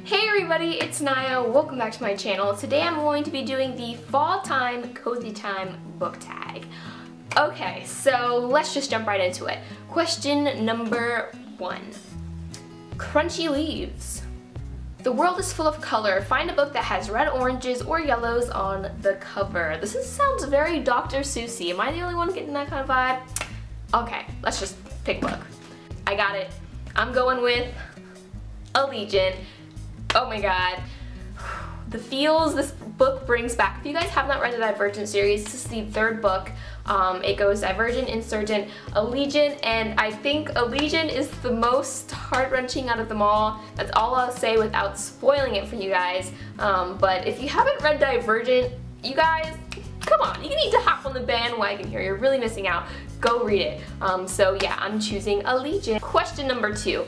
Hey everybody, it's Naya. Welcome back to my channel. Today I'm going to be doing the Fall Time Cozy Time book tag. Okay, so let's just jump right into it. Question number 1. Crunchy leaves. The world is full of color. Find a book that has red, oranges, or yellows on the cover. Sounds very Dr. Seussy. Am I the only one getting that kind of vibe? Okay, let's just pick a book. I got it. I'm going with Allegiant. Oh my god. The feels this book brings back. If you guys have not read the Divergent series, this is the 3rd book. It goes Divergent, Insurgent, Allegiant, and I think Allegiant is the most heart-wrenching out of them all. That's all I'll say without spoiling it for you guys. But if you haven't read Divergent, you guys, come on, you need to hop on the bandwagon here. You're really missing out. Go read it. So yeah, I'm choosing Allegiant. Question number 2.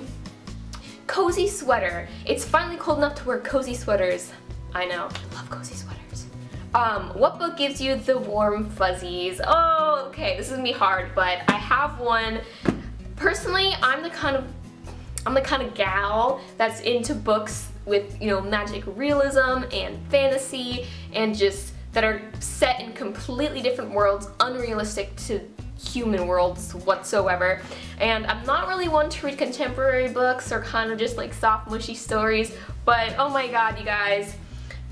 Cozy sweater. It's finally cold enough to wear cozy sweaters. I know, I love cozy sweaters. What book gives you the warm fuzzies? Oh, okay, this is gonna be hard, but I have one. Personally, I'm the kind of gal that's into books with, you know, magic realism and fantasy and just that are set in completely different worlds, unrealistic to human worlds whatsoever. And I'm not really one to read contemporary books or kind of just like soft mushy stories, but oh my god, you guys,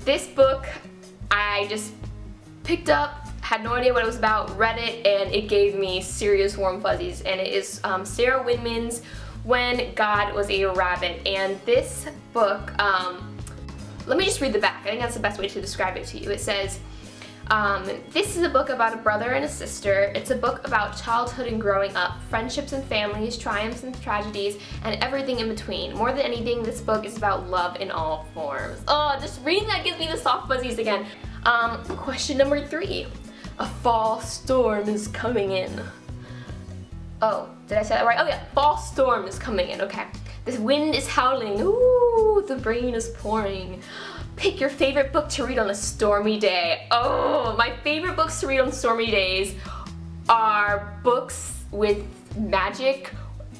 this book I just picked up, had no idea what it was about, read it, and it gave me serious warm fuzzies. And it is Sarah Winman's When God Was a Rabbit. And this book, let me just read the back. I think that's the best way to describe it to you. It says, this is a book about a brother and a sister. It's a book about childhood and growing up, friendships and families, triumphs and tragedies, and everything in between. More than anything, this book is about love in all forms. Oh, just reading that gives me the soft fuzzies again. Question number 3. A fall storm is coming in. Oh, did I say that right? Oh yeah, fall storm is coming in, okay. The wind is howling. Ooh, the rain is pouring. Pick your favorite book to read on a stormy day. Oh, my favorite books to read on stormy days are books with magic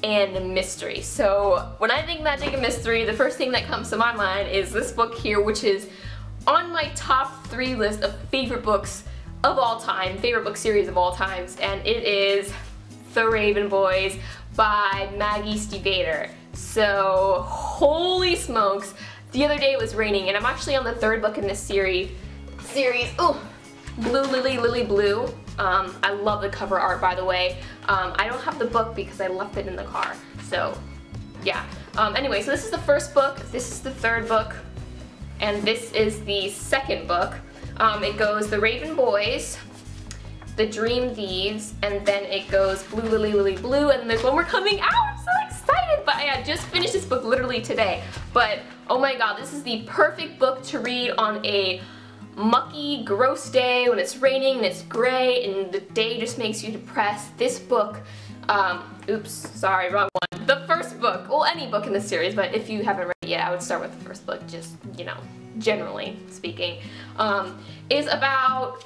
and mystery. So when I think magic and mystery, the first thing that comes to my mind is this book here, which is on my top 3 list of favorite books of all time, favorite book series of all times, and it is The Raven Boys by Maggie Stiefvater. So holy smokes. The other day it was raining, and I'm actually on the 3rd book in this series. Oh, Blue Lily, Lily Blue. I love the cover art, by the way. I don't have the book because I left it in the car. So, yeah. Anyway, so this is the 1st book, this is the 3rd book, and this is the 2nd book. It goes The Raven Boys, The Dream Thieves, and then it goes Blue Lily, Lily Blue, and there's one more coming out. I'm so excited! But I just finished this book literally today. But oh my god, this is the perfect book to read on a mucky, gross day when it's raining and it's gray and the day just makes you depressed. This book, oops, sorry, wrong one. The 1st book, well, any book in this series, but if you haven't read it yet, I would start with the 1st book, just, you know, generally speaking, is about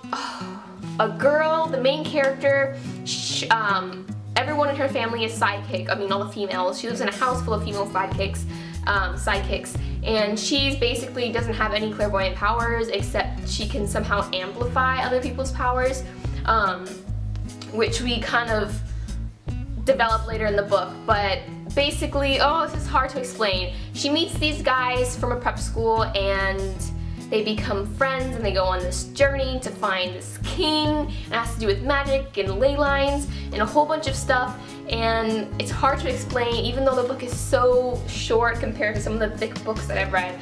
a girl, the main character. Everyone in her family is sidekick. I mean, all the females. She lives in a house full of female sidekicks, and she basically doesn't have any clairvoyant powers except she can somehow amplify other people's powers, which we kind of develop later in the book. But basically, oh, this is hard to explain. She meets these guys from a prep school and they become friends and they go on this journey to find this king. It has to do with magic and ley lines and a whole bunch of stuff, and it's hard to explain even though the book is so short compared to some of the thick books that I've read.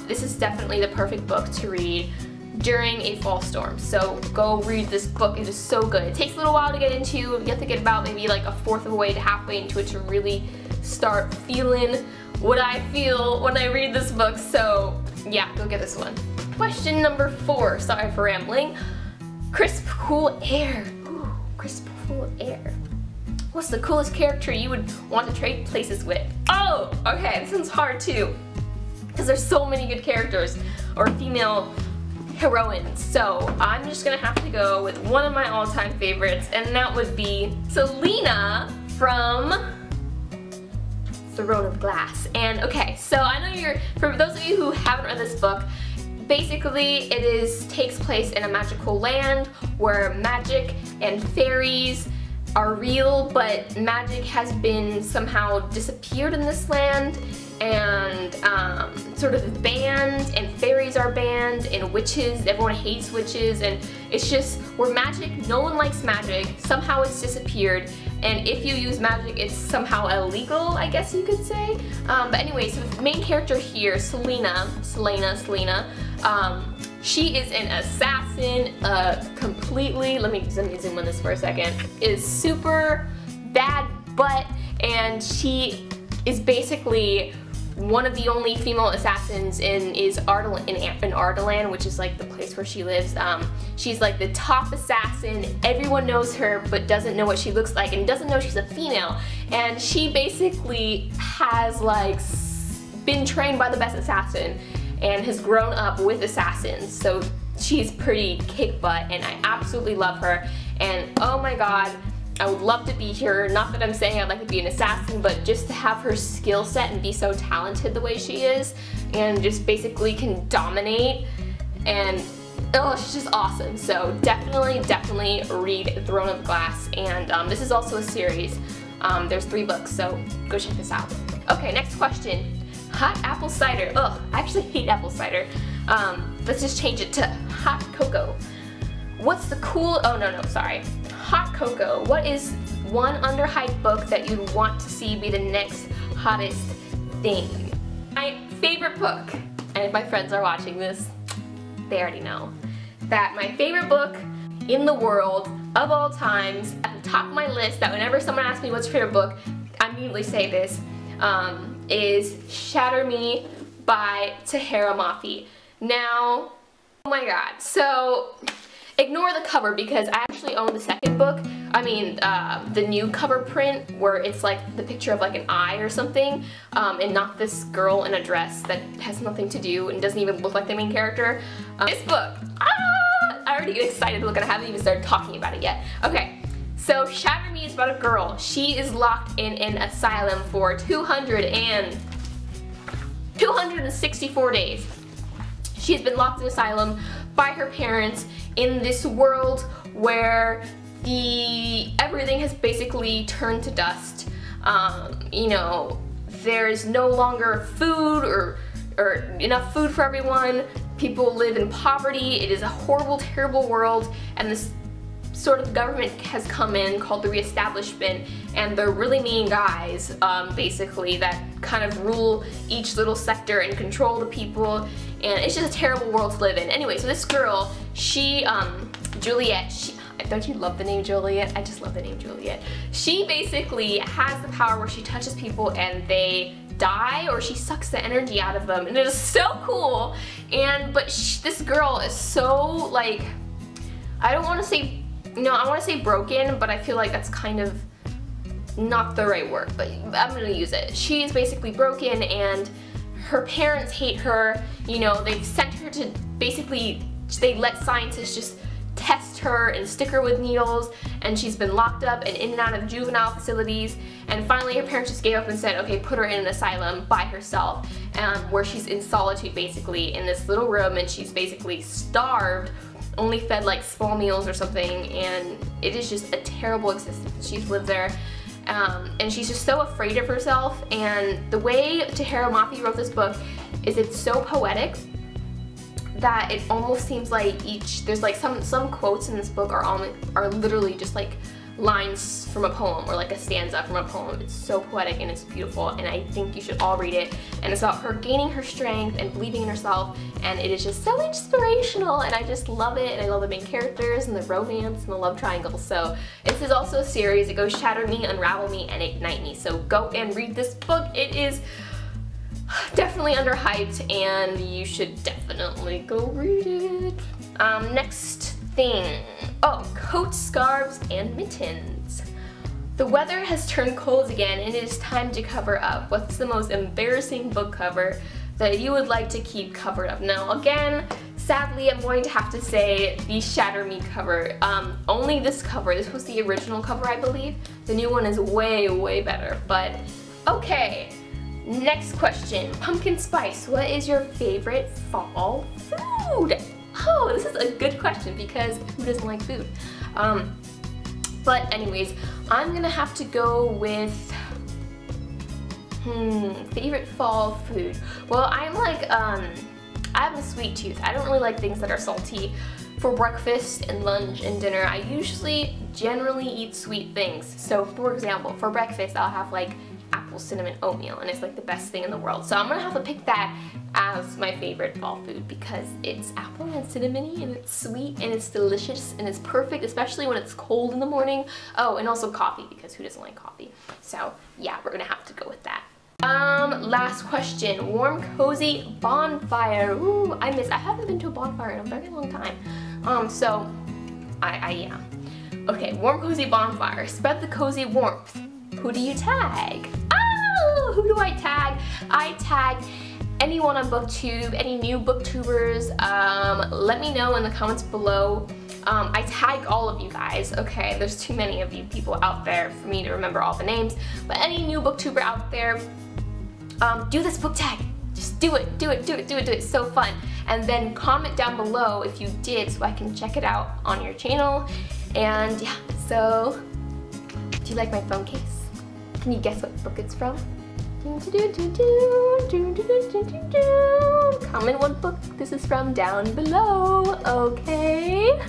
This is definitely the perfect book to read during a fall storm. So go read this book. It is so good. It takes a little while to get into. You have to get about maybe like 1/4 of the way to halfway into it to really start feeling what I feel when I read this book. So yeah, go get this one. Question number 4, sorry for rambling. Crisp, cool air. Ooh, crisp, cool air. What's the coolest character you would want to trade places with? Oh, okay, this one's hard too, because there's so many good characters, or female heroines. So I'm just gonna have to go with one of my all-time favorites, and that would be Selena from Throne of Glass. And okay, so I know for those of you who haven't read this book, basically it takes place in a magical land where magic and fairies are real, but magic has been somehow disappeared in this land, and sort of banned, and fairies are banned, and witches, everyone hates witches, and it's just, where magic, no one likes magic, somehow it's disappeared, and if you use magic it's somehow illegal, I guess you could say. But anyway, so the main character here, Selena, she is an assassin, completely, let me zoom on this for a second, is super bad butt, and she is basically one of the only female assassins in Ardalan, which is like the place where she lives. She's like the top assassin, everyone knows her but doesn't know what she looks like and doesn't know she's a female, and she basically has like been trained by the best assassin and has grown up with assassins, so she's pretty kick butt and I absolutely love her, and oh my god, I would love to be here. Not that I'm saying I'd like to be an assassin, but just to have her skill set and be so talented the way she is, and just basically can dominate, and oh, she's just awesome. So definitely read Throne of Glass, and this is also a series. There's 3 books, so go check this out. Okay, next question. Hot apple cider. Ugh, I actually hate apple cider. Let's just change it to hot cocoa. What's the hot cocoa. What is one underhyped book that you'd want to see be the next hottest thing? My favorite book, and if my friends are watching this, they already know, that my favorite book in the world of all times, at the top of my list, that whenever someone asks me what's your favorite book, I immediately say this, is Shatter Me by Tahereh Mafi. Now, oh my god, so ignore the cover because I actually own the second book. I mean, the new cover print where it's like the picture of like an eye or something, and not this girl in a dress that has nothing to do and doesn't even look like the main character. This book, I already get excited. Look, I haven't even started talking about it yet. Okay, so Shatter Me is about a girl. She is locked in an asylum for 264 days. She has been locked in an asylum by her parents in this world where everything has basically turned to dust. You know, there is no longer food or enough food for everyone. People live in poverty. It is a horrible, terrible world, and this sort of government has come in called the Reestablishment, and they're really mean guys, basically, that kind of rule each little sector and control the people, and it's just a terrible world to live in. Anyway, so this girl, she, Juliet, don't you love the name Juliet? I just love the name Juliet. She basically has the power where she touches people and they die, or she sucks the energy out of them, and it is so cool. But this girl is so, like, I don't want to say, no, I want to say broken, but I feel like that's kind of not the right word, but I'm gonna use it. She is basically broken, and her parents hate her. You know, they've sent her to, basically, they let scientists just test her and stick her with needles, and she's been locked up and in and out of juvenile facilities, and finally her parents just gave up and said, okay, put her in an asylum by herself, where she's in solitude, basically, in this little room, and she's basically starved, only fed like small meals or something, and it is just a terrible existence. She's lived there, and she's just so afraid of herself, and the way Tahereh Mafi wrote this book is it's so poetic that it almost seems like there's like some quotes in this book are literally just like lines from a poem, or like a stanza from a poem. It's so poetic and it's beautiful, and I think you should all read it. And it's about her gaining her strength and believing in herself, and it is just so inspirational, and I just love it, and I love the main characters and the romance and the love triangle. So this is also a series. It goes Shatter Me, Unravel Me, and Ignite Me. So go and read this book. It is definitely underhyped, and you should definitely go read it. Next thing. Oh, coats, scarves, and mittens. The weather has turned cold again, and it is time to cover up. What's the most embarrassing book cover that you would like to keep covered up? Now, again, sadly, I'm going to have to say the Shatter Me cover. Only this cover. This was the original cover, I believe. The new one is way, way better, but okay. Next question, pumpkin spice. What is your favorite fall food? Oh, this is a good question because who doesn't like food? But anyways, I'm gonna have to go with, favorite fall food. Well, I'm like, I have a sweet tooth. I don't really like things that are salty. For breakfast and lunch and dinner, I usually generally eat sweet things. So for example, for breakfast, I'll have like apple cinnamon oatmeal, and it's like the best thing in the world. So I'm gonna have to pick that as my favorite fall food because it's apple and cinnamony and it's sweet and it's delicious and it's perfect, especially when it's cold in the morning. Oh, and also coffee, because who doesn't like coffee? So yeah, we're gonna have to go with that. Last question, warm cozy bonfire. Ooh, I haven't been to a bonfire in a very long time. So yeah. Okay, warm cozy bonfire, spread the cozy warmth. Who do you tag? Oh, who do I tag? I tag anyone on BookTube, any new booktubers. Let me know in the comments below. I tag all of you guys, okay? There's too many of you people out there for me to remember all the names. But any new booktuber out there, do this book tag. Just do it, do it, do it, do it, do it. It's so fun. And then comment down below if you did so I can check it out on your channel. And yeah, so do you like my phone case? Can you guess what book it's from? Comment what book this is from down below, okay?